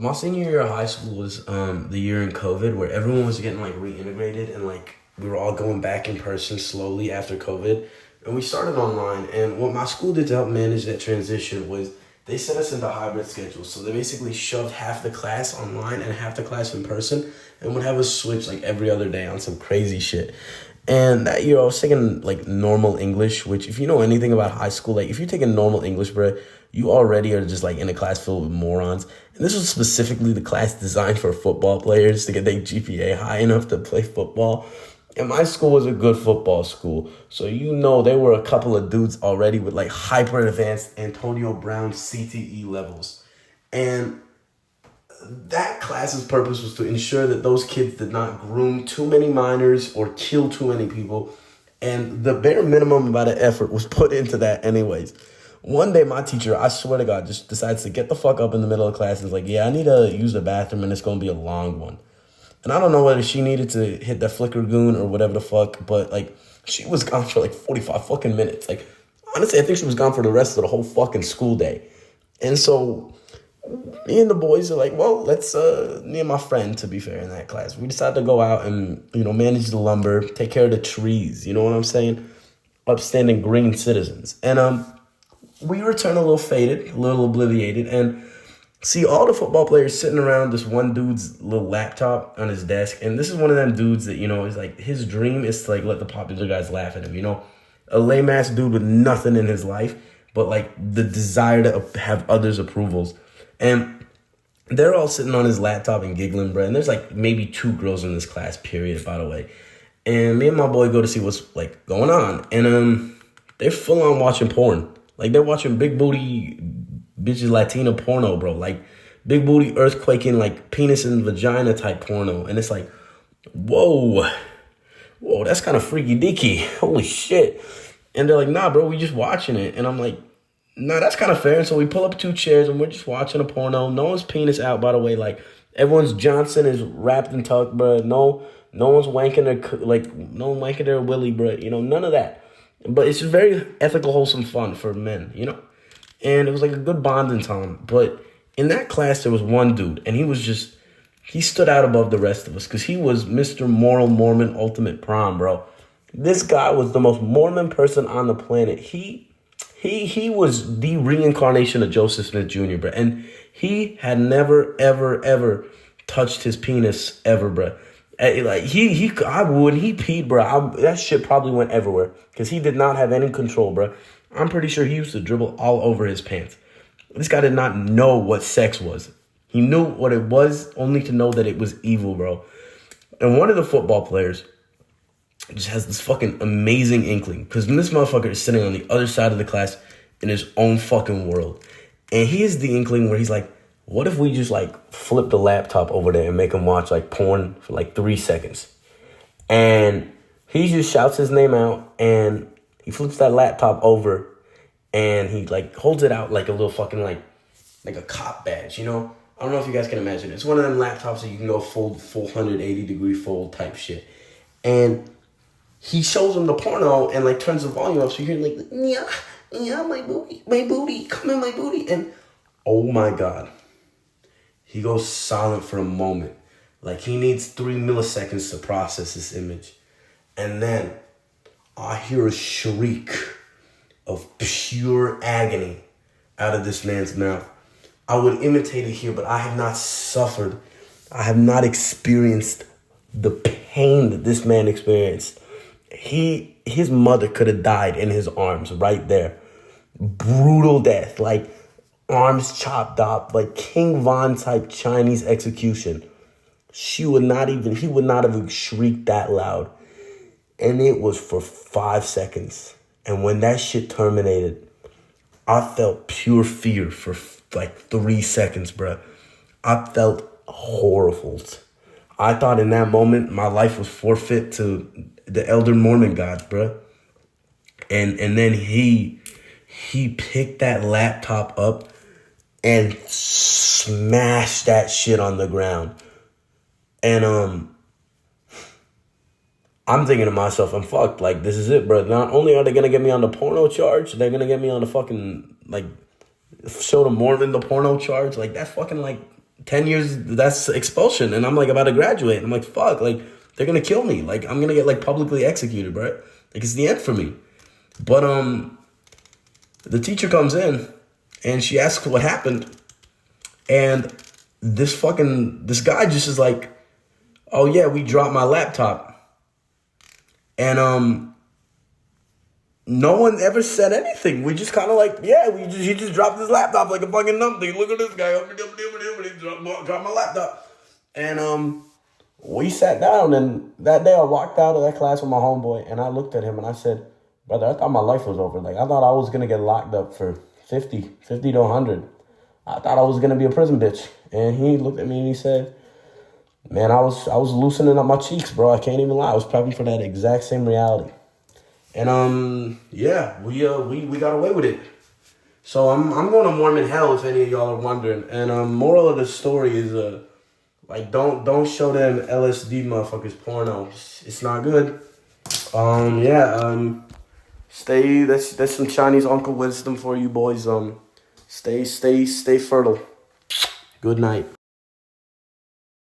My senior year of high school was the year in COVID where everyone was getting like reintegrated and like we were all going back in person slowly after COVID. And we started online. And what my school did to help manage that transition was they set us into hybrid schedules. So they basically shoved half the class online and half the class in person and would have us switch like every other day on some crazy shit. And that year I was taking like normal English, which if you know anything about high school, like if you're taking normal English, bro, you already are just like in a class filled with morons. And this was specifically the class designed for football players to get their GPA high enough to play football. And my school was a good football school. So you know there were a couple of dudes already with like hyper advanced Antonio Brown CTE levels. And that class's purpose was to ensure that those kids did not groom too many minors or kill too many people. And the bare minimum amount of effort was put into that anyways. One day my teacher, I swear to God, just decides to get the fuck up in the middle of class and is like, yeah, I need to use the bathroom and it's going to be a long one. And I don't know whether she needed to hit that flicker goon or whatever the fuck, but like she was gone for like 45 fucking minutes. Like honestly, I think she was gone for the rest of the whole fucking school day. And so me and the boys are like, well, let's, me and my friend, to be fair, in that class, we decided to go out and, manage the lumber, take care of the trees. You know what I'm saying? Upstanding green citizens. And we return a little faded, a little obliviated, and see all the football players sitting around this one dude's little laptop on his desk. And this is one of them dudes that, is like, his dream is to, like, let the popular guys laugh at him, A lame-ass dude with nothing in his life, but, like, the desire to have others' approvals. And they're all sitting on his laptop and giggling, bro. And there's like maybe 2 girls in this class, period, by the way. And me and my boy go to see what's like going on. And they're full on watching porn. Like they're watching big booty bitches Latina porno, bro. Like big booty earthquaking, like penis and vagina type porno. And it's like, whoa, that's kind of freaky deaky. Holy shit. And they're like, nah, bro, we just watching it. And I'm like, no, that's kind of fair. And so we pull up 2 chairs and we're just watching a porno. No one's penis out, by the way. Like, everyone's Johnson is wrapped and tucked, bro. No one's wanking their, no one wanking their willy, bro. None of that. But it's just very ethical, wholesome fun for men, And it was like a good bonding time. But in that class, there was one dude. And he stood out above the rest of us because he was Mr. Moral Mormon Ultimate Prom, bro. This guy was the most Mormon person on the planet. He was the reincarnation of Joseph Smith Jr., bro. And he had never, ever, ever touched his penis ever, bro. When he peed, bro, that shit probably went everywhere because he did not have any control, bro. I'm pretty sure he used to dribble all over his pants. This guy did not know what sex was. He knew what it was only to know that it was evil, bro. And one of the football players just has this fucking amazing inkling because this motherfucker is sitting on the other side of the class in his own fucking world. And he has the inkling where he's like, what if we just like flip the laptop over there and make him watch like porn for like 3 seconds? And he just shouts his name out and he flips that laptop over and he like holds it out like a little fucking like a cop badge, I don't know if you guys can imagine. It's one of them laptops that you can go full 180-degree fold type shit. And he shows him the porno and like turns the volume up so you hear like, yeah, my booty, come in my booty. And oh my God, he goes silent for a moment. Like he needs 3 milliseconds to process this image. And then I hear a shriek of pure agony out of this man's mouth. I would imitate it here, but I have not suffered. I have not experienced the pain that this man experienced. His mother could have died in his arms right there. Brutal death, like arms chopped off, like King Von type Chinese execution. He would not have shrieked that loud. And it was for 5 seconds. And when that shit terminated, I felt pure fear for like 3 seconds, bruh. I felt horrified. I thought in that moment my life was forfeit to the elder Mormon gods, bruh. And then he picked that laptop up and smashed that shit on the ground. And I'm thinking to myself, I'm fucked. Like, this is it, bro. Not only are they gonna get me on the porno charge, they're gonna get me on the fucking like show the Mormon the porno charge. Like that's fucking like 10 years, that's expulsion. And I'm like about to graduate. And I'm like, fuck, like they're gonna kill me. Like I'm gonna get like publicly executed, bro. Like it's the end for me. But the teacher comes in and she asks what happened. And this guy just is like, oh yeah, we dropped my laptop. And no one ever said anything. We just kind of like, yeah, he just dropped his laptop like a fucking numpty. Look at this guy. He dropped my laptop. And we sat down, and that day I walked out of that class with my homeboy, and I looked at him and I said, brother, I thought my life was over. Like I thought I was gonna get locked up for 50 to 100. I thought I was gonna be a prison bitch. And he looked at me and he said, man, I was loosening up my cheeks, bro. I can't even lie. I was prepping for that exact same reality. And yeah, we got away with it. So I'm going to Mormon hell if any of y'all are wondering. And moral of the story is like don't show them LSD motherfuckers porno. It's not good. Stay. That's some Chinese uncle wisdom for you boys. Stay fertile. Good night.